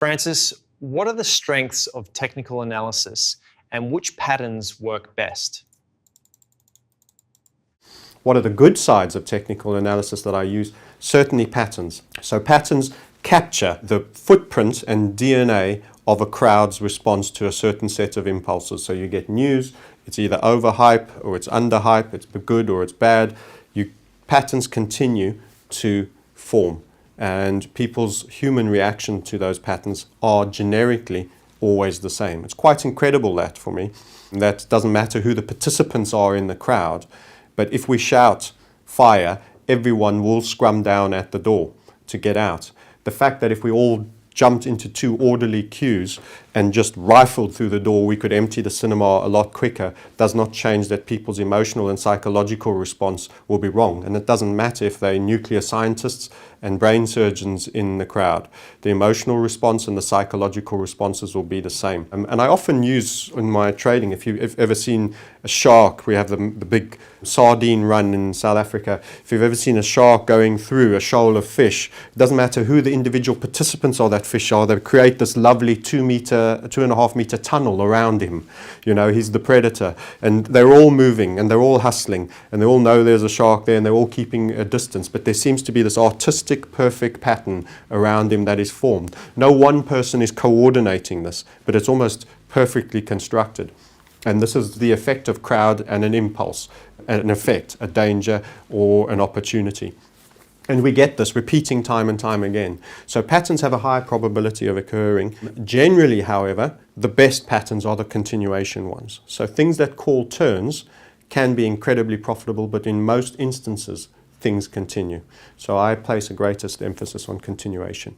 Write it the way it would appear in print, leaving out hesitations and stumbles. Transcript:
Francis, what are the strengths of technical analysis and which patterns work best? What are the good sides of technical analysis that I use? Certainly patterns. So patterns capture the footprint and DNA of a crowd's response to a certain set of impulses. So you get news, it's either overhype or it's underhype, it's good or it's bad. Patterns continue to form, and people's human reaction to those patterns are generically always the same. It's quite incredible, that, for me. That doesn't matter who the participants are in the crowd, but if we shout fire, everyone will scrum down at the door to get out. The fact that if we all jumped into two orderly queues and just rifled through the door, we could empty the cinema a lot quicker, does not change that people's emotional and psychological response will be wrong. And it doesn't matter if they're nuclear scientists and brain surgeons in the crowd. The emotional response and the psychological responses will be the same. And I often use in my trading, if you've ever seen a shark, we have the big sardine run in South Africa. If you've ever seen a shark going through a shoal of fish, it doesn't matter who the individual participants of that fish are, they create this lovely 2.5 meter tunnel around him. You know, he's the predator. And they're all moving and they're all hustling and they all know there's a shark there and they're all keeping a distance. But there seems to be this artistic, perfect pattern around him that is formed. No one person is coordinating this, but it's almost perfectly constructed. And this is the effect of crowd and an impulse, an effect, a danger or an opportunity. And we get this repeating time and time again. So patterns have a high probability of occurring. Generally, however, the best patterns are the continuation ones. So things that call turns can be incredibly profitable, but in most instances, things continue. So I place a greatest emphasis on continuation.